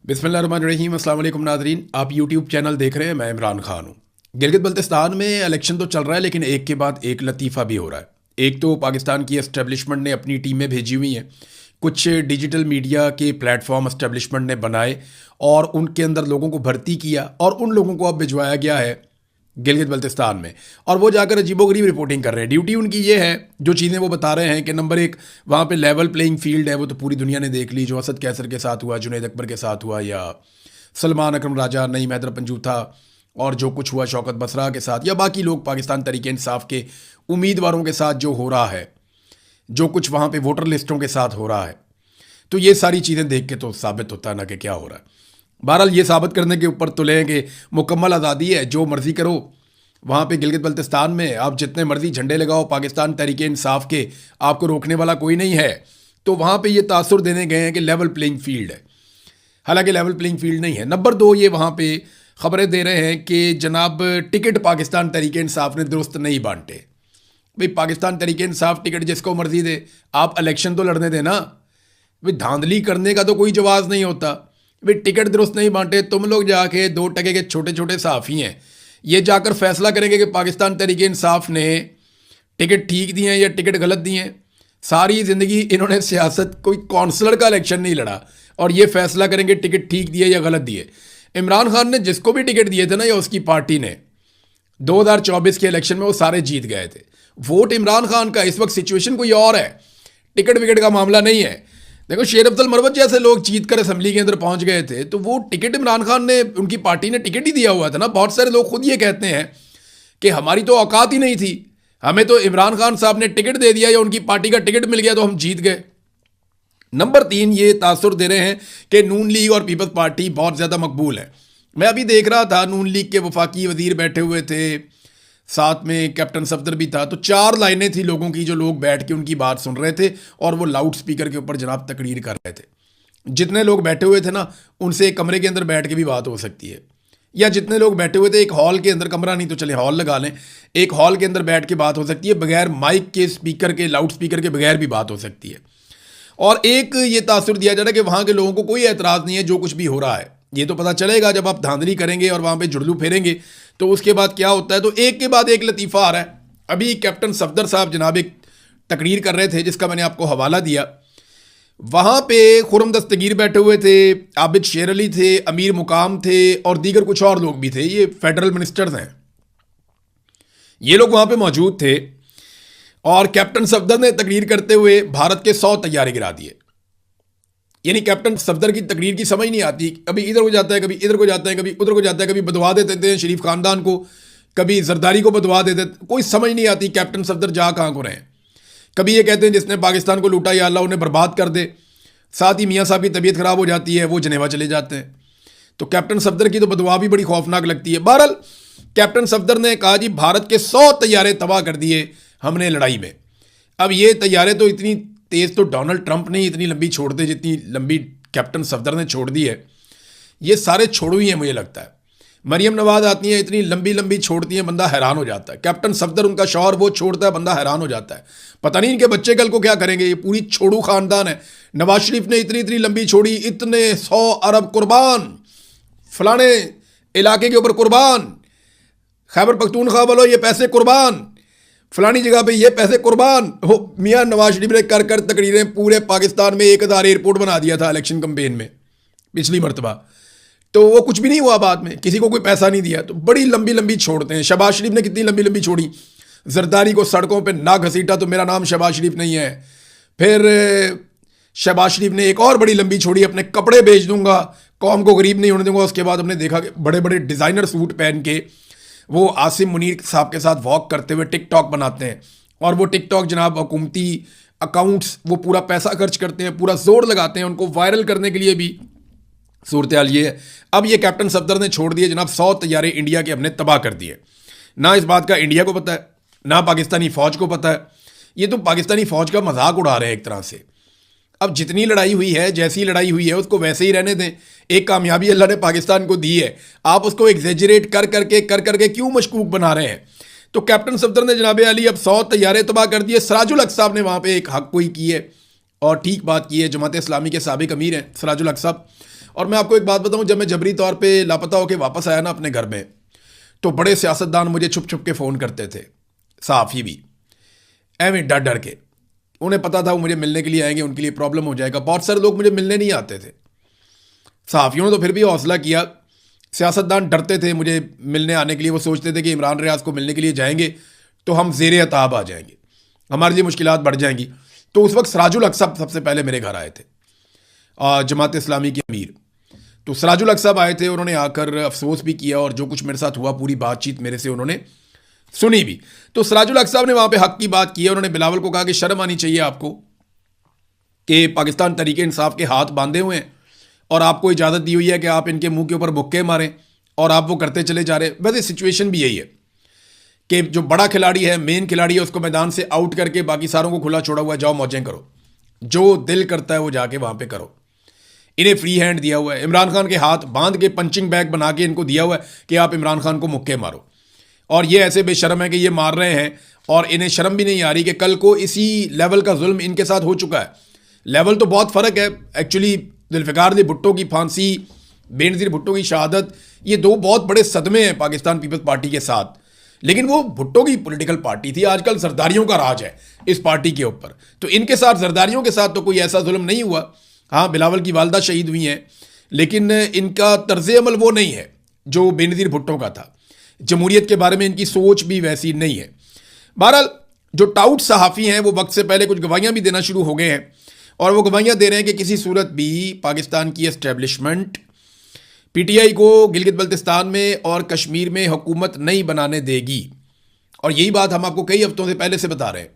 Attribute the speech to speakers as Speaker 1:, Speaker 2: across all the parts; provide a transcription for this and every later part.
Speaker 1: बिस्मिल्लाहिर्रहमानिर्रहीम। अस्सलाम वालेकुम नाज़रीन, आप यूट्यूब चैनल देख रहे हैं। मैं इमरान खान हूँ। गिलगित बल्तिस्तान में इलेक्शन तो चल रहा है, लेकिन एक के बाद एक लतीफ़ा भी हो रहा है। एक तो पाकिस्तान की एस्टेब्लिशमेंट ने अपनी टीमें भेजी हुई हैं, कुछ डिजिटल मीडिया के प्लेटफॉर्म एस्टेब्लिशमेंट ने बनाए और उनके अंदर लोगों को भर्ती किया और उन लोगों को अब भिजवाया गया है गिलगित बल्तिस्तान में, और वो जाकर अजीबोगरीब रिपोर्टिंग कर रहे हैं। ड्यूटी उनकी ये है, जो चीज़ें वो बता रहे हैं कि नंबर एक, वहाँ पे लेवल प्लेइंग फील्ड है। वो तो पूरी दुनिया ने देख ली, जो असद कैसर के साथ हुआ, जुनैद अकबर के साथ हुआ, या सलमान अकरम राजा, नईम हैदर पंजूथा, और जो कुछ हुआ शौकत बसरा के साथ, या बाकी लोग पाकिस्तान तहरीक इंसाफ के उम्मीदवारों के साथ जो हो रहा है, जो कुछ वहाँ पे वोटर लिस्टों के साथ हो रहा है। तो ये सारी चीज़ें देख के तो साबित होता है ना कि क्या हो रहा है। बहरहाल ये साबित करने के ऊपर तो लें कि मुकम्मल आज़ादी है, जो मर्ज़ी करो। वहाँ पे गिलगित बल्तिस्तान में आप जितने मर्ज़ी झंडे लगाओ पाकिस्तान तहरीक इंसाफ के, आपको रोकने वाला कोई नहीं है। तो वहाँ पे ये तासुर देने गए हैं कि लेवल प्लेइंग फील्ड है, हालांकि लेवल प्लेइंग फील्ड नहीं है। नंबर दो, ये वहाँ पे खबरें दे रहे हैं कि जनाब टिकट पाकिस्तान तहरीक इंसाफ ने दुरुस्त नहीं बांटे। भाई पाकिस्तान तहरीक इंसाफ टिकट जिसको मर्ज़ी दे, आप इलेक्शन तो लड़ने देना। भाई धांधली करने का तो कोई जवाब नहीं होता। भाई टिकट दुरुस्त नहीं बांटे, तुम लोग जाके 2 टके के छोटे छोटे सहाफ़ी हैं, ये जाकर फैसला करेंगे कि पाकिस्तान तहरीक इंसाफ ने टिकट ठीक दिए हैं या टिकट गलत दिए हैं। सारी ज़िंदगी इन्होंने सियासत, कोई काउंसलर का इलेक्शन नहीं लड़ा, और ये फैसला करेंगे टिकट ठीक दिए या गलत दिए। इमरान खान ने जिसको भी टिकट दिए थे ना, या उसकी पार्टी ने, 2024 के इलेक्शन में वो सारे जीत गए थे। वोट इमरान खान का, इस वक्त सिचुएशन कोई और है, टिकट विकेट का मामला नहीं है। देखो शेर अफजल मरवत जैसे लोग जीत कर असम्बली के अंदर पहुंच गए थे, तो वो टिकट इमरान खान ने, उनकी पार्टी ने टिकट ही दिया हुआ था ना। बहुत सारे लोग खुद ये कहते हैं कि हमारी तो औकात ही नहीं थी, हमें तो इमरान खान साहब ने टिकट दे दिया या उनकी पार्टी का टिकट मिल गया तो हम जीत गए। नंबर तीन, ये तासुर दे रहे हैं कि नून लीग और पीपल्स पार्टी बहुत ज़्यादा मकबूल है। मैं अभी देख रहा था, नून लीग के वफाकी वजीर बैठे हुए थे, साथ में कैप्टन सफदर भी था। तो 4 लाइनें थी लोगों की, जो लोग बैठ के उनकी बात सुन रहे थे, और वो लाउड स्पीकर के ऊपर जनाब तकरीर कर रहे थे। जितने लोग बैठे हुए थे ना, उनसे एक कमरे के अंदर बैठ के भी बात हो सकती है, या जितने लोग बैठे हुए थे एक हॉल के अंदर, कमरा नहीं तो चले हॉल लगा लें, एक हॉल के अंदर बैठ के बात हो सकती है, बगैर माइक के, स्पीकर के, लाउड स्पीकर के बगैर भी बात हो सकती है। और एक ये तासुर दिया जा रहा है कि वहाँ के लोगों को कोई एतराज़ नहीं है जो कुछ भी हो रहा है। ये तो पता चलेगा जब आप धांधली करेंगे और वहाँ पे जुड़लू फेरेंगे, तो उसके बाद क्या होता है। तो एक के बाद एक लतीफ़ा आ रहा है। अभी कैप्टन सफदर साहब जनाब एक तकरीर कर रहे थे, जिसका मैंने आपको हवाला दिया। वहाँ पे खुरम दस्तगीर बैठे हुए थे, आबिद शेर अली थे, अमीर मुकाम थे, और दीगर कुछ और लोग भी थे। ये फेडरल मिनिस्टर्स हैं, ये लोग वहाँ पे मौजूद थे। और कैप्टन सफदर ने तकरीर करते हुए भारत के 100 तैयारे गिरा दिए। यानी कैप्टन सफदर की तकरीर की समझ नहीं आती, कभी इधर को जाता है, कभी इधर को जाता है, कभी उधर को जाता है, कभी बदवा देते हैं शरीफ खानदान को, कभी जरदारी को बदवा देते, कोई समझ नहीं आती कैप्टन सफदर जा कहाँ को रहे हैं। कभी ये कहते हैं जिसने पाकिस्तान को लूटा या अल्लाह उन्हें बर्बाद कर दे, साथ ही मियाँ साहब की तबीयत खराब हो जाती है, वो जनेवा चले जाते हैं। तो कैप्टन सफदर की तो बदवा भी बड़ी खौफनाक लगती है। बहरहाल कैप्टन सफदर ने कहा जी भारत के 100 तैयारे तबाह कर दिए हमने लड़ाई में। अब ये तैयारे तो इतनी तेज़ तो डोनाल्ड ट्रंप ने इतनी लंबी छोड़ते जितनी लंबी कैप्टन सफदर ने छोड़ दी है। ये सारे छोड़ो ही हैं मुझे लगता है। मरियम नवाज आती हैं, इतनी लंबी लंबी छोड़ती हैं, बंदा हैरान हो जाता है। कैप्टन सफदर उनका शौहर, वो छोड़ता है, बंदा हैरान हो जाता है। पता नहीं इनके बच्चे कल को क्या करेंगे। ये पूरी छोड़ू खानदान है। नवाज शरीफ ने इतनी इतनी लंबी छोड़ी, इतने 100 अरब कुर्बान, फलाने इलाके के ऊपर कुर्बान, खैबर पख्तूनख्वा वालों ये पैसे कुर्बान, फलानी जगह पे ये पैसे कुर्बान हो। मियाँ नवाज शरीफ ने कर कर तकरीरें पूरे पाकिस्तान में 1000 एयरपोर्ट बना दिया था इलेक्शन कैंपेन में पिछली मरतबा, तो वो कुछ भी नहीं हुआ। बाद में किसी को कोई पैसा नहीं दिया। तो बड़ी लंबी लंबी छोड़ते हैं। शहबाज शरीफ ने कितनी लंबी लंबी छोड़ी, जरदारी को सड़कों पे ना घसीटा तो मेरा नाम शहबाज शरीफ नहीं है। फिर शहबाज शरीफ ने एक और बड़ी लंबी छोड़ी, अपने कपड़े बेच दूंगा, कौम को गरीब नहीं होने दूंगा। उसके बाद हमने देखा कि बड़े बड़े डिज़ाइनर सूट पहन के वो आसिम मुनीर साहब के साथ वॉक करते हुए टिकटॉक बनाते हैं, और वो टिकटॉक जनाब हुकूमती अकाउंट्स, वो पूरा पैसा खर्च करते हैं, पूरा जोर लगाते हैं उनको वायरल करने के लिए भी। सूरत हाल ये है। अब ये कैप्टन सफदर ने छोड़ दिए जनाब 100 तैयारे इंडिया के हमने तबाह कर दिए। ना इस बात का इंडिया को पता है, ना पाकिस्तानी फ़ौज को पता है। ये तो पाकिस्तानी फ़ौज का मजाक उड़ा रहे हैं एक तरह से। अब जितनी लड़ाई हुई है, जैसी लड़ाई हुई है, उसको वैसे ही रहने दें। एक कामयाबी अल्लाह ने पाकिस्तान को दी है, आप उसको एग्जेजरेट कर करके क्यों मशकूक बना रहे हैं। तो कैप्टन सफदर ने जनाब अली अब 100 तैयारे तबाह कर दिए। सराजुल हक साहब ने वहाँ पे एक हक कोई की है, और ठीक बात की है। जमात इस्लामी के साबिक अमीर हैं सराजुल हक साहब, और मैं आपको एक बात बताऊं, जब मैं जबरी तौर पे लापता होकर वापस आया ना अपने घर में, तो बड़े सियासतदान मुझे छुप छुप के फ़ोन करते थे, सहाफ़ी भी, एवं डर डर के। उन्हें पता था वो मुझे मिलने के लिए आएंगे, उनके लिए प्रॉब्लम हो जाएगा। बहुत सारे लोग मुझे मिलने नहीं आते थे। सहाफ़ियों ने तो फिर भी हौसला किया, सियासतदान डरते थे मुझे मिलने आने के लिए। वो सोचते थे कि इमरान रियाज को मिलने के लिए जाएंगे तो हम ज़ेरे अताब आ जाएंगे, हमारे लिए मुश्किलात बढ़ जाएंगी। तो उस वक्त सराजुल हक साहब सबसे पहले मेरे घर आए थे, जमात इस्लामी के अमीर। तो सराजुल हक साहब आए थे, उन्होंने आकर अफसोस भी किया और जो कुछ मेरे साथ हुआ पूरी बातचीत मेरे से उन्होंने सुनी भी। तो सराजुल हक साहब ने वहाँ पे हक की बात की है। उन्होंने बिलावल को कहा कि शर्म आनी चाहिए आपको कि पाकिस्तान तरीके इंसाफ के हाथ बांधे हुए हैं और आपको इजाज़त दी हुई है कि आप इनके मुंह के ऊपर मुक्के मारें, और आप वो करते चले जा रहे हैं। वैसे सिचुएशन भी यही है कि जो बड़ा खिलाड़ी है, मेन खिलाड़ी है, उसको मैदान से आउट करके बाकी सारों को खुला छोड़ा हुआ है, जाओ मौजें करो, जो दिल करता है वो जाके वहाँ पे करो। इन्हें फ्री हैंड दिया हुआ है, इमरान खान के हाथ बांध के पंचिंग बैग बना के इनको दिया हुआ है कि आप इमरान खान को मुक्के मारो। और ये ऐसे बेशर्म है कि ये मार रहे हैं और इन्हें शर्म भी नहीं आ रही कि कल को इसी लेवल का जुल्म इनके साथ हो चुका है। लेवल तो बहुत फ़र्क है एक्चुअली। जुल्फ़िकार अली भुट्टो की फांसी, बेनज़ीर भुट्टो की शहादत, ये दो बहुत बड़े सदमे हैं पाकिस्तान पीपल्स पार्टी के साथ। लेकिन वो भुट्टो की पॉलिटिकल पार्टी थी, आजकल जरदारियों का राज है इस पार्टी के ऊपर। तो इनके साथ, जरदारियों के साथ तो कोई ऐसा जुल्म नहीं हुआ। हाँ, बिलावल की वालदा शहीद हुई हैं, लेकिन इनका तर्ज अमल वो नहीं है जो बेनज़ीर भुट्टो का था। जमहूरियत के बारे में इनकी सोच भी वैसी नहीं है। बहरहाल जो टाउट सहाफ़ी हैं वो वक्त से पहले कुछ गवाहियाँ भी देना शुरू हो गए हैं, और वो गवाहियाँ दे रहे हैं कि किसी सूरत भी पाकिस्तान की एस्टेब्लिशमेंट पीटीआई को गिलगित बल्तिस्तान में और कश्मीर में हुकूमत नहीं बनाने देगी। और यही बात हम आपको कई हफ्तों से पहले से बता रहे हैं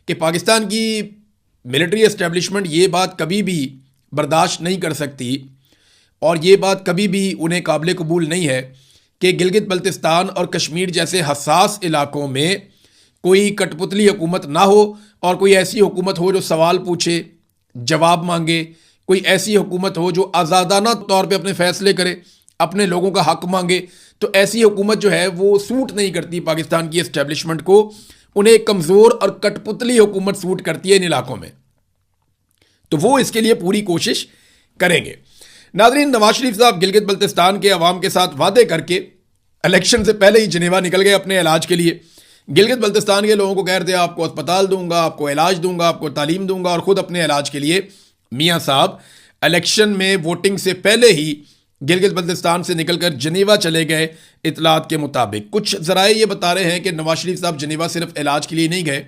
Speaker 1: कि पाकिस्तान की मिलिट्री एस्टेब्लिशमेंट ये बात कभी भी बर्दाश्त नहीं कर सकती, और ये बात कभी भी उन्हें काबिल कबूल नहीं है कि गिलगित बल्तिस्तान और कश्मीर जैसे हसास इलाकों में कोई कठपुतली हुकूमत ना हो, और कोई ऐसी हुकूमत हो जो सवाल पूछे, जवाब मांगे, कोई ऐसी हुकूमत हो जो आज़ादाना तौर पे अपने फैसले करे, अपने लोगों का हक मांगे। तो ऐसी हुकूमत जो है वो सूट नहीं करती पाकिस्तान की एस्टेब्लिशमेंट को। उन्हें एक कमज़ोर और कठपुतली हुकूमत सूट करती है इन इलाकों में, तो वो इसके लिए पूरी कोशिश करेंगे। नाज़रीन, नवाज शरीफ साहब गिलगित बल्तिस्तान के अवाम के साथ वादे करके इलेक्शन से पहले ही जिनेवा निकल गए अपने इलाज के लिए। गिलगित बल्तिस्तान के लोगों को कह रहे थे आपको अस्पताल दूंगा, आपको इलाज दूंगा, आपको तालीम दूंगा, और ख़ुद अपने इलाज के लिए मियाँ साहब इलेक्शन में वोटिंग से पहले ही गिलगित बल्तिस्तान से निकलकर जनेवा चले गए। इतलात के मुताबिक कुछ ज़राए ये बता रहे हैं कि नवाज शरीफ साहब जनेवा सिर्फ इलाज के लिए नहीं गए,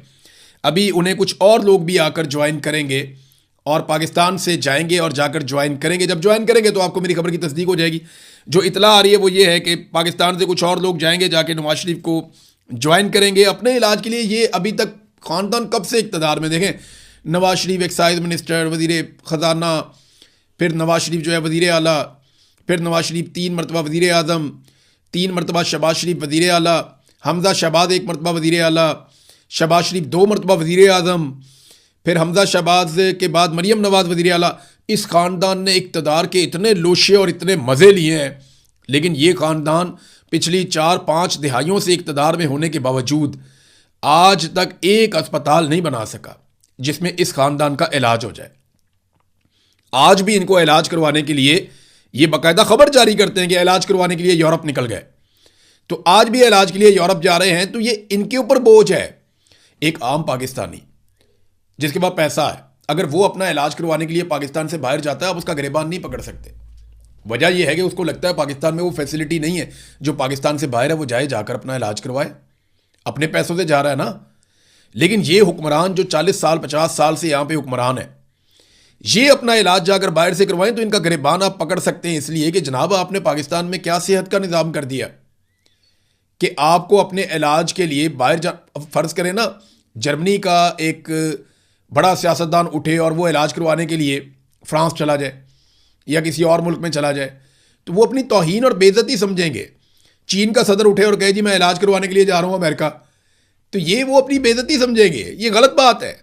Speaker 1: अभी उन्हें कुछ और लोग भी आकर ज्वाइन करेंगे और पाकिस्तान से जाएंगे और जाकर ज्वाइन करेंगे। जब ज्वाइन करेंगे तो आपको मेरी खबर की तस्दीक हो जाएगी। जो इतला आ रही है वो ये है कि पाकिस्तान से कुछ और लोग जाएंगे, जाके नवाज शरीफ को ज्वाइन करेंगे अपने इलाज के लिए। ये अभी तक ख़ानदान कब से इक़्तिदार में, देखें, नवाज शरीफ एक्साइज मिनिस्टर, वज़ीर ख़जाना, फिर नवाज शरीफ जो है वज़ीर आला, फिर नवाज शरीफ 3 मरतबा वज़ीर आज़म, 3 मरतबा शहबाज शरीफ वज़ीर आला, हमज़ा शहबाज 1 मरतबा वज़ीर आला, शहबाज शरीफ 2 मरतबा वज़ीर आज़म, फिर हमज़ा शहबाज के बाद मरीम नवाज़ वज़ीर आला। इस ख़ानदान ने इक़्तिदार के इतने लोशे और इतने मज़े लिए हैं, लेकिन ये ख़ानदान पिछली 4-5 दिहाइयों से इक़्तिदार में होने के बावजूद आज तक एक अस्पताल नहीं बना सका जिसमें इस ख़ानदान का इलाज हो जाए। आज भी इनको इलाज करवाने के लिए ये बाकायदा खबर जारी करते हैं कि इलाज करवाने के लिए यूरोप निकल गए। तो आज भी इलाज के लिए यूरोप जा रहे हैं, तो ये इनके ऊपर बोझ है। एक आम पाकिस्तानी जिसके पास पैसा है, अगर वो अपना इलाज करवाने के लिए पाकिस्तान से बाहर जाता है, आप उसका गिरबान नहीं पकड़ सकते। वजह यह है कि उसको लगता है पाकिस्तान में वो फैसिलिटी नहीं है। जो पाकिस्तान से बाहर है वो जाए, जाकर अपना इलाज करवाए, अपने पैसों से जा रहा है ना। लेकिन ये हुक्मरान जो 40 साल 50 साल से यहाँ पे हुक्मरान है, ये अपना इलाज जाकर बाहर से करवाएं तो इनका गिरबान आप पकड़ सकते हैं। इसलिए कि जनाब आपने पाकिस्तान में क्या सेहत का निज़ाम कर दिया कि आपको अपने इलाज के लिए बाहर जा, फ़र्ज़ करें ना जर्मनी का एक बड़ा सियासतदान उठे और वो इलाज करवाने के लिए फ्रांस चला जाए या किसी और मुल्क में चला जाए, तो वो अपनी तौहीन और बेइज्जती समझेंगे। चीन का सदर उठे और कहे जी मैं इलाज करवाने के लिए जा रहा हूँ अमेरिका, तो ये वो अपनी बेइज्जती समझेंगे। ये गलत बात है।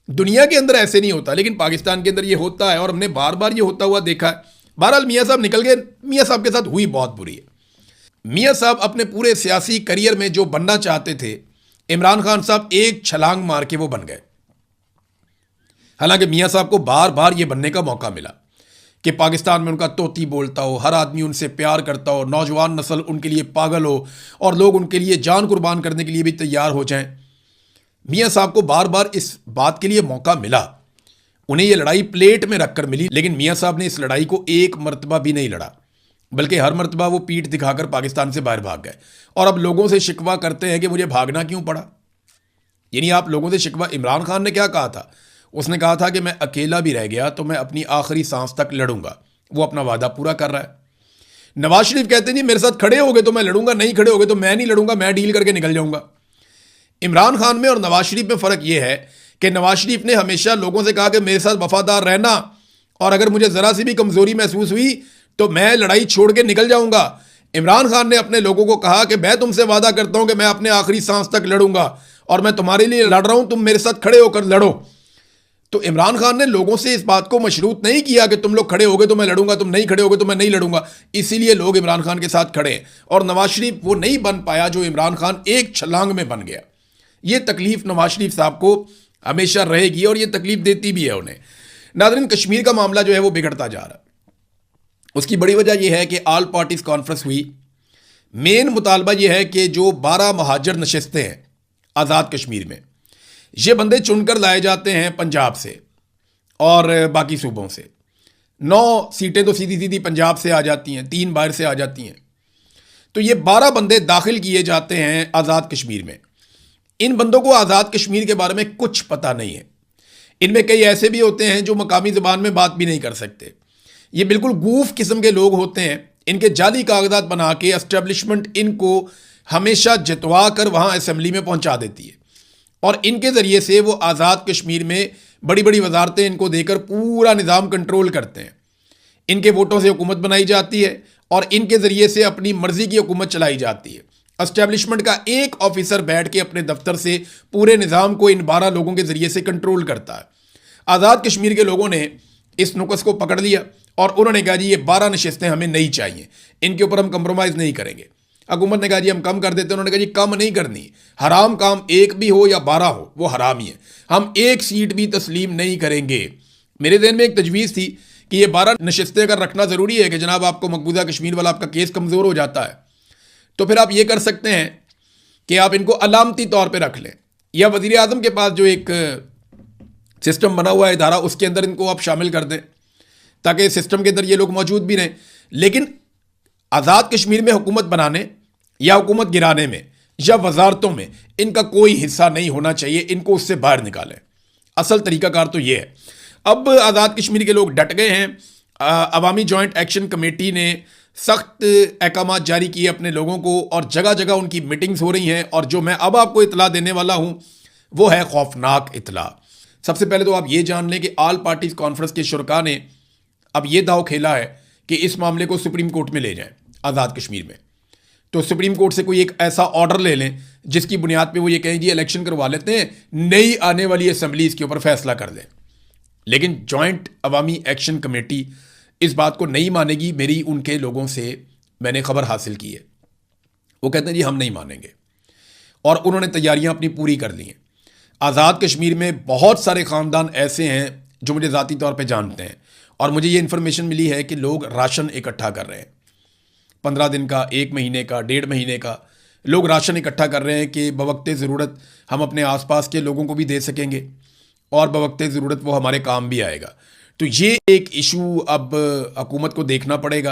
Speaker 1: दुनिया के अंदर ऐसे नहीं होता, लेकिन पाकिस्तान के अंदर ये होता है और हमने बार बार ये होता हुआ देखा है। बहरहाल मियाँ साहब निकल गए। मियाँ साहब के साथ हुई बहुत बुरी है। मियाँ साहब अपने पूरे सियासी करियर में जो बनना चाहते थे, इमरान खान साहब एक छलांग मार के वो बन गए। हालांकि मियाँ साहब को बार बार ये बनने का मौका मिला, कि पाकिस्तान में उनका तोती बोलता हो, हर आदमी उनसे प्यार करता हो, नौजवान नस्ल उनके लिए पागल हो और लोग उनके लिए जान कुर्बान करने के लिए भी तैयार हो जाएं। मियाँ साहब को बार बार इस बात के लिए मौका मिला, उन्हें ये लड़ाई प्लेट में रखकर मिली, लेकिन मियाँ साहब ने इस लड़ाई को एक मरतबा भी नहीं लड़ा, बल्कि हर मरतबा वो पीठ दिखाकर पाकिस्तान से बाहर भाग गए। और अब लोगों से शिकवा करते हैं कि मुझे भागना क्यों पड़ा। यानी आप लोगों से शिकवा, इमरान खान ने क्या कहा था? उसने कहा था कि मैं अकेला भी रह गया तो मैं अपनी आखिरी सांस तक लड़ूंगा। वो अपना वादा पूरा कर रहा है। नवाज शरीफ कहते नहीं मेरे साथ खड़े होगे तो मैं लड़ूंगा, नहीं खड़े होगे तो मैं नहीं लड़ूंगा, मैं डील करके निकल जाऊंगा। इमरान खान में और नवाज शरीफ में फ़र्क यह है कि नवाज शरीफ ने हमेशा लोगों से कहा कि मेरे साथ वफादार रहना, और अगर मुझे ज़रा सी भी कमज़ोरी महसूस हुई तो मैं लड़ाई छोड़ के निकल जाऊंगा। इमरान खान ने अपने लोगों को कहा कि मैं तुमसे वादा करता हूं कि मैं अपने आखिरी सांस तक लड़ूंगा और मैं तुम्हारे लिए लड़ रहा हूं, तुम मेरे साथ खड़े होकर लड़ो। तो इमरान खान ने लोगों से इस बात को मशरूत नहीं किया कि तुम लोग खड़े होगे तो मैं लड़ूंगा, तुम नहीं खड़े होगे तो मैं नहीं लड़ूंगा। इसीलिए लोग इमरान खान के साथ खड़े हैं और नवाज शरीफ वो नहीं बन पाया जो इमरान खान एक छलांग में बन गया। ये तकलीफ नवाज शरीफ साहब को हमेशा रहेगी और ये तकलीफ देती भी है उन्हें। नाज़रीन, कश्मीर का मामला जो है वो बिगड़ता जा रहा है। उसकी बड़ी वजह यह है कि ऑल पार्टीज कॉन्फ्रेंस हुई। मेन मुतालबा यह है कि जो 12 महाजर नशिस्तें हैं आज़ाद कश्मीर में, ये बंदे चुनकर लाए जाते हैं पंजाब से और बाकी सूबों से। 9 सीटें तो सीधी सीधी पंजाब से आ जाती हैं, 3 बाहर से आ जाती हैं। तो ये 12 बंदे दाखिल किए जाते हैं आज़ाद कश्मीर में। इन बंदों को आज़ाद कश्मीर के बारे में कुछ पता नहीं है। इनमें कई ऐसे भी होते हैं जो मकामी ज़बान में बात भी नहीं कर सकते। ये बिल्कुल गूफ किस्म के लोग होते हैं। इनके जाली कागजात बना के एस्टेब्लिशमेंट इनको हमेशा जितवा कर वहाँ असेंबली में पहुँचा देती है और इनके ज़रिए से वो आज़ाद कश्मीर में बड़ी बड़ी वजारतें इनको देकर पूरा निज़ाम कंट्रोल करते हैं। इनके वोटों से हुकूमत बनाई जाती है और इनके ज़रिए से अपनी मर्ज़ी की हुकूमत चलाई जाती है। एस्टेब्लिशमेंट का एक ऑफिसर बैठ के अपने दफ्तर से पूरे निज़ाम को इन 12 लोगों के ज़रिए से कंट्रोल करता है। आज़ाद कश्मीर के लोगों ने इस नुक्स को पकड़ लिया और उन्होंने कहा जी ये 12 नशिस्तें हमें नहीं चाहिए, इनके ऊपर हम कंप्रोमाइज़ नहीं करेंगे। हुकूमत ने कहा जी हम कम कर देते हैं। उन्होंने कहा जी कम नहीं करनी, हराम काम एक भी हो या 12 हो वो हराम ही है, हम एक सीट भी तस्लीम नहीं करेंगे। मेरे ज़हन में एक तजवीज़ थी कि ये 12 नशिस्तें अगर रखना ज़रूरी है कि जनाब आपको मकबूजा कश्मीर वाला आपका केस कमज़ोर हो जाता है तो फिर आप ये कर सकते हैं कि आप इनको अलामती तौर पर रख लें, या वज़ीर आज़म के पास जो एक सिस्टम बना हुआ है इदारा, उसके अंदर इनको आप शामिल कर दें ताकि सिस्टम के अंदर ये लोग मौजूद भी रहें। लेकिन आज़ाद कश्मीर में हुकूमत बनाने या हुकूमत गिराने में या वजारतों में इनका कोई हिस्सा नहीं होना चाहिए, इनको उससे बाहर निकालें। असल तरीकाकार तो ये है। अब आज़ाद कश्मीर के लोग डट गए हैं। अवामी जॉइंट एक्शन कमेटी ने सख्त अहकाम जारी किए अपने लोगों को और जगह जगह उनकी मीटिंग्स हो रही हैं और जो मैं अब आपको इतला देने वाला हूँ वो है खौफनाक इतला। सबसे पहले तो आप ये जान लें कि ऑल पार्टीज कॉन्फ्रेंस के शुरका ने अब ये दाव खेला है कि इस मामले को सुप्रीम कोर्ट में ले जाएं आज़ाद कश्मीर में। तो सुप्रीम कोर्ट से कोई एक ऐसा ऑर्डर ले लें जिसकी बुनियाद पे वो ये कहें जी इलेक्शन करवा लेते हैं, नई आने वाली असेंबली इसके ऊपर फैसला कर लें। लेकिन जॉइंट अवामी एक्शन कमेटी इस बात को नहीं मानेगी। मेरी उनके लोगों से मैंने खबर हासिल की है, वो कहते हैं जी हम नहीं मानेंगे और उन्होंने तैयारियां अपनी पूरी कर ली हैं। आज़ाद कश्मीर में बहुत सारे ख़ानदान ऐसे हैं जो मुझे ज़ाती तौर पे जानते हैं और मुझे ये इन्फॉर्मेशन मिली है कि लोग राशन इकट्ठा कर रहे हैं, 15 दिन का, 1 महीने का, 1.5 महीने का लोग राशन इकट्ठा कर रहे हैं कि बवक्ते ज़रूरत हम अपने आसपास के लोगों को भी दे सकेंगे और बवक्ते ज़रूरत वो हमारे काम भी आएगा। तो ये एक इशू अब हुकूमत को देखना पड़ेगा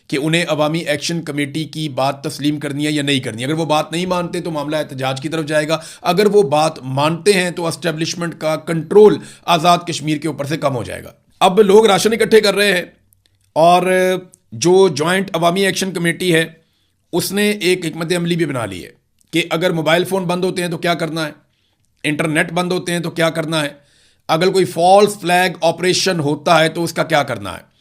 Speaker 1: कि उन्हें अवामी एक्शन कमेटी की बात तस्लीम करनी है या नहीं करनी है। अगर वो बात नहीं मानते तो मामला एहतजाज की तरफ जाएगा, अगर वो बात मानते हैं तो एस्टेब्लिशमेंट का कंट्रोल आज़ाद कश्मीर के ऊपर से कम हो जाएगा। अब लोग राशन इकट्ठे कर रहे हैं और जो जॉइंट अवामी एक्शन कमेटी है उसने एक हिकमत अमली भी बना ली है कि अगर मोबाइल फ़ोन बंद होते हैं तो क्या करना है, इंटरनेट बंद होते हैं तो क्या करना है, अगर कोई फॉल्स फ्लैग ऑपरेशन होता है तो उसका क्या करना है।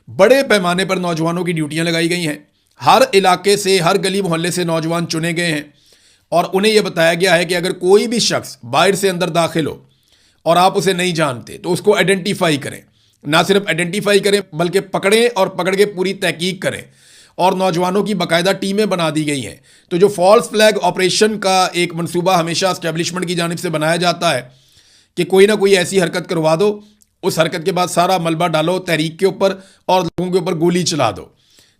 Speaker 1: बड़े पैमाने पर नौजवानों की ड्यूटियां लगाई गई हैं। हर इलाके से, हर गली मोहल्ले से नौजवान चुने गए हैं और उन्हें यह बताया गया है कि अगर कोई भी शख्स बाहर से अंदर दाखिल हो और आप उसे नहीं जानते तो उसको आइडेंटिफाई करें। ना सिर्फ आइडेंटिफाई करें बल्कि पकड़ें और पकड़ के पूरी तहकीक करें। और नौजवानों की बाकायदा टीमें बना दी गई हैं। तो जो फॉल्स फ्लैग ऑपरेशन का एक मंसूबा हमेशा एस्टेब्लिशमेंट की जानिब से बनाया जाता है कि कोई ना कोई ऐसी हरकत करवा दो उस हरकत के बाद सारा मलबा डालो तहरीक के ऊपर और लोगों के ऊपर गोली चला दो।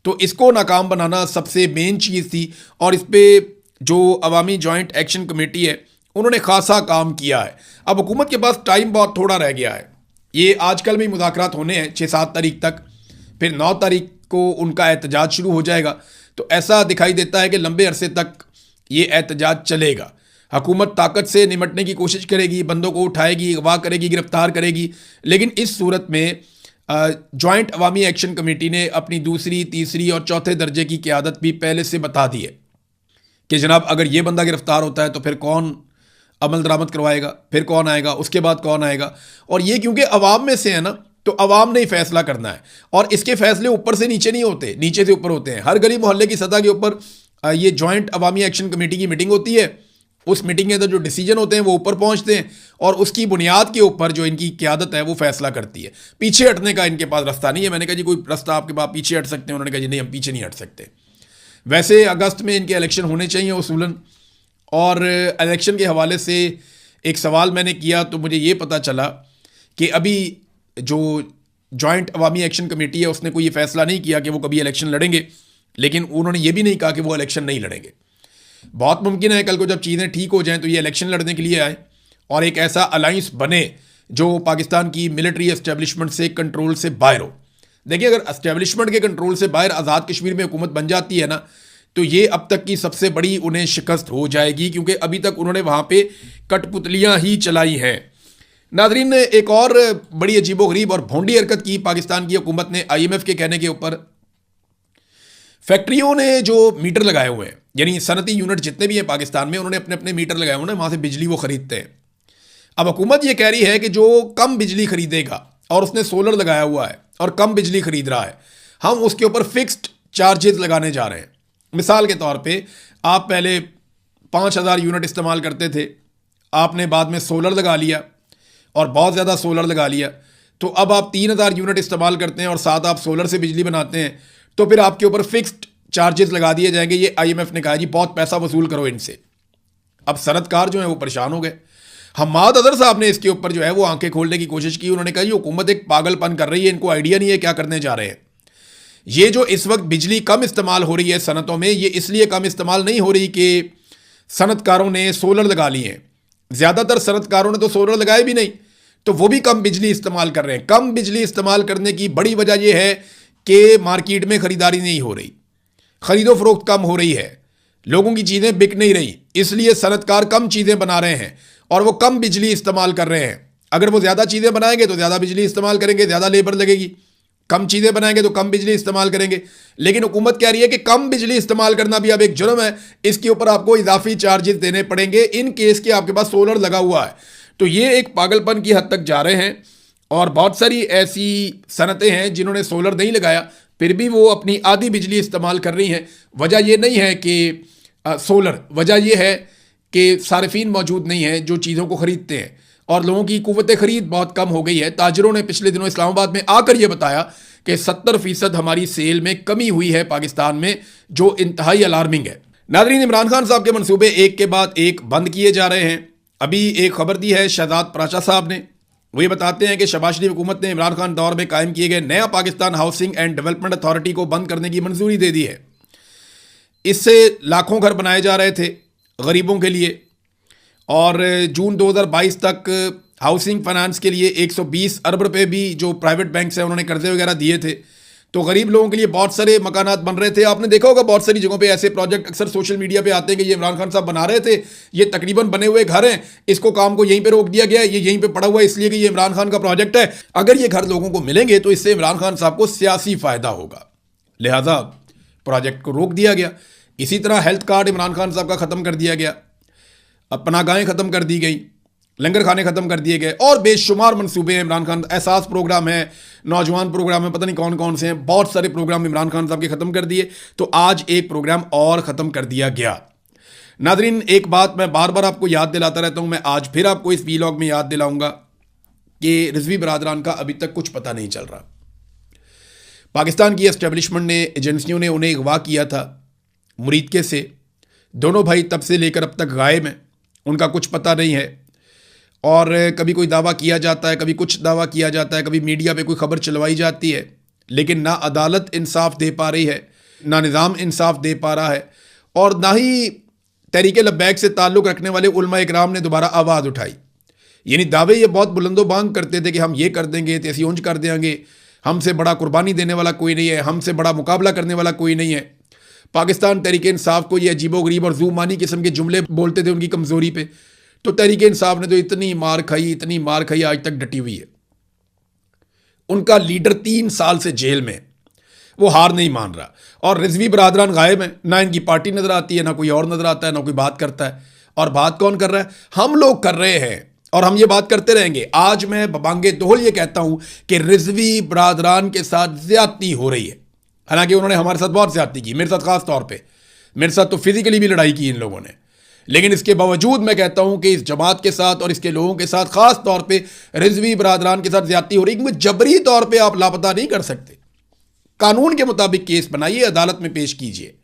Speaker 1: तो इसको नाकाम बनाना सबसे मेन चीज़ थी और इस पे जो अवामी जॉइंट एक्शन कमेटी है उन्होंने खासा काम किया है। अब हुकूमत के पास टाइम बहुत थोड़ा रह गया है। ये आजकल में मुज़ाकरात होने हैं 6-7 तारीख तक, फिर 9 तारीख को उनका एहतजाज शुरू हो जाएगा। तो ऐसा दिखाई देता है कि लंबे अरसे तक ये एहतजाज चलेगा। हुकूमत ताकत से निमटने की कोशिश करेगी, बंदों को उठाएगी, अगवा करेगी, गिरफ्तार करेगी, लेकिन इस सूरत में जॉइंट अवामी एक्शन कमेटी ने अपनी दूसरी, तीसरी और चौथे दर्जे की क़यादत भी पहले से बता दी है कि जनाब अगर ये बंदा गिरफ्तार होता है तो फिर कौन अमल दरामद करवाएगा, फिर कौन आएगा, उसके बाद कौन आएगा। और ये क्योंकि अवाम में से है ना, तो अवाम ने ही फैसला करना है और इसके फैसले ऊपर से नीचे नहीं होते, नीचे से ऊपर होते हैं। हर गली मोहल्ले की सतह के ऊपर ये जॉइंट अवामी एक्शन कमेटी की मीटिंग होती है। उस मीटिंग के अंदर जो डिसीजन होते हैं वो ऊपर पहुंचते हैं और उसकी बुनियाद के ऊपर जो इनकी क़यादत है वो फैसला करती है। पीछे हटने का इनके पास रास्ता नहीं है। मैंने कहा जी कोई रास्ता आपके पास पीछे हट सकते हैं? उन्होंने कहा जी नहीं, हम पीछे नहीं हट सकते। वैसे अगस्त में इनके इलेक्शन होने चाहिए उसूलन, और इलेक्शन के हवाले से एक सवाल मैंने किया तो मुझे ये पता चला कि अभी जो जॉइंट अवामी एक्शन कमेटी है उसने कोई ये फैसला नहीं किया कि वो कभी इलेक्शन लड़ेंगे, लेकिन उन्होंने ये भी नहीं कहा कि वो इलेक्शन नहीं लड़ेंगे। बहुत मुमकिन है कल को जब चीज़ें ठीक हो जाएं तो ये इलेक्शन लड़ने के लिए आए और एक ऐसा अलाइंस बने जो पाकिस्तान की मिलिट्री एस्टेब्लिशमेंट से कंट्रोल से बाहर हो। देखिए, अगर एस्टेब्लिशमेंट के कंट्रोल से बाहर आज़ाद कश्मीर में हुकूमत बन जाती है ना, तो ये अब तक की सबसे बड़ी उन्हें शिकस्त हो जाएगी, क्योंकि अभी तक उन्होंने वहाँ पे कठपुतलियाँ ही चलाई हैं। नाजरीन ने एक और बड़ी अजीबोगरीब और भोंडी हरकत की पाकिस्तान की हुकूमत ने IMF के कहने के ऊपर। फैक्ट्रियों ने जो मीटर लगाए हुए हैं, यानी सनती यूनिट जितने भी हैं पाकिस्तान में, उन्होंने अपने अपने मीटर लगाए हुए हैं, वहाँ से बिजली वो खरीदते हैं। अब हुकूमत ये कह रही है कि जो कम बिजली खरीदेगा और उसने सोलर लगाया हुआ है और कम बिजली खरीद रहा है, हम उसके ऊपर फिक्स्ड चार्जेस लगाने जा रहे हैं। मिसाल के तौर पे आप पहले 5000 यूनिट इस्तेमाल करते थे, आपने बाद में सोलर लगा लिया और बहुत ज़्यादा सोलर लगा लिया, तो अब आप 3000 यूनिट इस्तेमाल करते हैं और साथ आप सोलर से बिजली बनाते हैं, तो फिर आपके ऊपर फिक्स्ड चार्जेस लगा दिए जाएंगे। ये IMF ने कहा जी बहुत पैसा वसूल करो इनसे। अब सनतकार जो है वो परेशान हो गए। हम्माद अजहर साहब ने इसके ऊपर जो है वो आंखें खोलने की कोशिश की। उन्होंने कहा ये हुकूमत एक पागलपन कर रही है, इनको आइडिया नहीं है क्या करने जा रहे हैं। ये जो इस वक्त बिजली कम इस्तेमाल हो रही है सनतों में, ये इसलिए कम इस्तेमाल नहीं हो रही कि सनतकारों ने सोलर लगा लिए हैं। ज़्यादातर सनतकारों ने तो सोलर लगाए भी नहीं, तो वो भी कम बिजली इस्तेमाल कर रहे हैं। कम बिजली इस्तेमाल करने की बड़ी वजह यह है कि मार्केट में ख़रीदारी नहीं हो रही, ख़रीदो फरोख्त कम हो रही है, लोगों की चीज़ें बिक नहीं रही, इसलिए सनतकार कम चीज़ें बना रहे हैं और वो कम बिजली इस्तेमाल कर रहे हैं। अगर वो ज़्यादा चीज़ें बनाएंगे तो ज़्यादा बिजली इस्तेमाल करेंगे, ज़्यादा लेबर लगेगी। कम चीज़ें बनाएंगे तो कम बिजली इस्तेमाल करेंगे। लेकिन हुकूमत कह रही है कि कम बिजली इस्तेमाल करना भी अब एक जुर्म है, इसके ऊपर आपको इजाफी चार्जेस देने पड़ेंगे इन केस के आपके पास सोलर लगा हुआ है। तो ये एक पागलपन की हद तक जा रहे हैं। और बहुत सारी ऐसी सनतें हैं जिन्होंने सोलर नहीं लगाया, फिर भी वो अपनी आधी बिजली इस्तेमाल कर रही हैं। वजह यह नहीं है कि सोलर, वजह यह है कि सारिफीन मौजूद नहीं है जो चीज़ों को ख़रीदते हैं और लोगों की कुव्वत ख़रीद बहुत कम हो गई है। ताजरों ने पिछले दिनों इस्लामाबाद में आकर यह बताया कि 70% हमारी सेल में कमी हुई है पाकिस्तान में, जो इंतहाई अलार्मिंग है। नाज़रीन, इमरान खान साहब के मनसूबे एक के बाद एक बंद किए जा रहे हैं। अभी एक खबर दी है शहजाद पराशा साहब ने, वो ये बताते हैं कि शहबाज शरीफ हुकूमत ने इमरान खान दौर में कायम किए गए नया Pakistan housing and development authority को बंद करने की मंजूरी दे दी है। इससे लाखों घर बनाए जा रहे थे गरीबों के लिए और जून 2022 तक हाउसिंग फाइनेंस के लिए 120 अरब रुपए भी जो प्राइवेट बैंक्स हैं उन्होंने कर्जे वगैरह दिए थे। तो गरीब लोगों के लिए बहुत सारे मकानात बन रहे थे। आपने देखा होगा बहुत सारी जगहों पे ऐसे प्रोजेक्ट अक्सर सोशल मीडिया पे आते हैं कि ये इमरान खान साहब बना रहे थे, ये तकरीबन बने हुए घर हैं, इसको काम को यहीं पे रोक दिया गया है, ये यहीं पे पड़ा हुआ है इसलिए कि ये इमरान खान का प्रोजेक्ट है। अगर ये घर लोगों को मिलेंगे तो इससे इमरान खान साहब को सियासी फ़ायदा होगा, लिहाजा प्रोजेक्ट को रोक दिया गया। इसी तरह हेल्थ कार्ड इमरान खान साहब का ख़त्म कर दिया गया, पनाहगाहें ख़त्म कर दी गई, लंगर खाने ख़त्म कर दिए गए और बेशुमार मंसूबे हैं। इमरान खान एहसास प्रोग्राम है, नौजवान प्रोग्राम है, पता नहीं कौन कौन से हैं, बहुत सारे प्रोग्राम इमरान खान साहब के ख़त्म कर दिए। तो आज एक प्रोग्राम और ख़त्म कर दिया गया। नाजरीन, एक बात मैं बार बार आपको याद दिलाता रहता हूँ, मैं आज फिर आपको इस वीलॉग में याद दिलाऊंगा कि रिजवी बरादरान का अभी तक कुछ पता नहीं चल रहा। पाकिस्तान की एस्टेब्लिशमेंट ने, एजेंसियों ने उन्हें अगवा किया था मुरीदके से। दोनों भाई तब से लेकर अब तक गायब हैं, उनका कुछ पता नहीं है। और कभी कोई दावा किया जाता है, कभी कुछ दावा किया जाता है, कभी मीडिया पे कोई खबर चलवाई जाती है, लेकिन ना अदालत इंसाफ दे पा रही है, ना निज़ाम इंसाफ दे पा रहा है, और ना ही तहरीक लब्बैक से ताल्लुक़ रखने वाले उलमा इकराम ने दोबारा आवाज़ उठाई। यानी दावे ये बहुत बुलंदो बांग करते थे कि हम ये कर देंगे, तैसी ऊंच कर देंगे, हमसे बड़ा कुर्बानी देने वाला कोई नहीं है, हमसे बड़ा मुकाबला करने वाला कोई नहीं है। पाकिस्तान तहरीक इंसाफ को ये अजीबोगरीब और ज़ूमानी किस्म के जुमले बोलते थे उनकी कमज़ोरी पे, तो तहरीक इंसाफ ने तो इतनी मार खाई, आज तक डटी हुई है। उनका लीडर 3 साल से जेल में, वो हार नहीं मान रहा, और रिजवी बरादरान गायब हैं, ना इनकी पार्टी नज़र आती है, ना कोई और नज़र आता है, ना कोई बात करता है। और बात कौन कर रहा है? हम लोग कर रहे हैं, और हम ये बात करते रहेंगे। आज मैं बबांगे दोहल ये कहता हूं कि रिजवी बरादरान के साथ ज्यादती हो रही है। हालांकि उन्होंने हमारे साथ बहुत ज्यादती की, मेरे साथ खास तौर पे, मेरे साथ तो फिजिकली भी लड़ाई की इन लोगों ने, लेकिन इसके बावजूद मैं कहता हूं कि इस जमात के साथ और इसके लोगों के साथ, खास तौर पे रिजवी बरादरान के साथ ज्यादती हो रही है, क्योंकि जबरी तौर पर आप लापता नहीं कर सकते। कानून के मुताबिक केस बनाइए, अदालत में पेश कीजिए,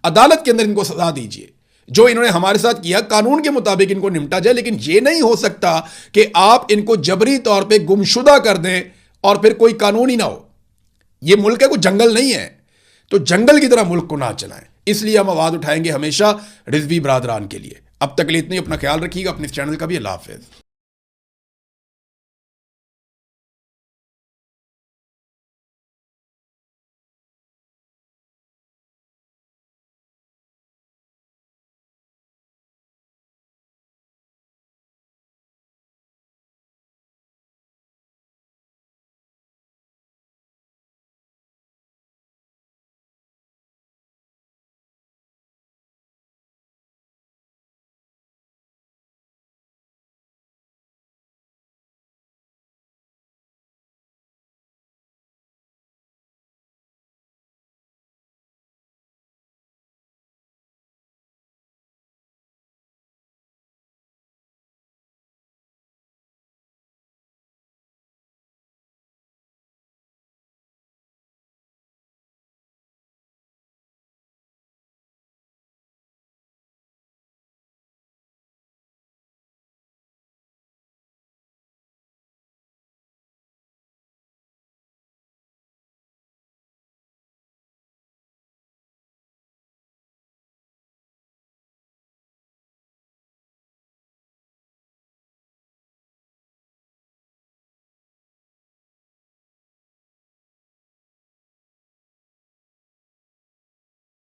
Speaker 1: अदालत के अंदर इनको सजा दीजिए। जो इन्होंने हमारे साथ किया कानून के मुताबिक इनको निपटा जाए, लेकिन ये नहीं हो सकता कि आप इनको जबरी तौर पे गुमशुदा कर दें और फिर कोई कानून ही ना हो। ये मुल्क है, कोई जंगल नहीं है, तो जंगल की तरह मुल्क को ना चलाएं। इसलिए हम आवाज उठाएंगे हमेशा रिजवी बरादरान के लिए। अब तक के लिए इतनी, अपना ख्याल रखिएगा, अपने इस चैनल का भी। अल्लाह हाफिज।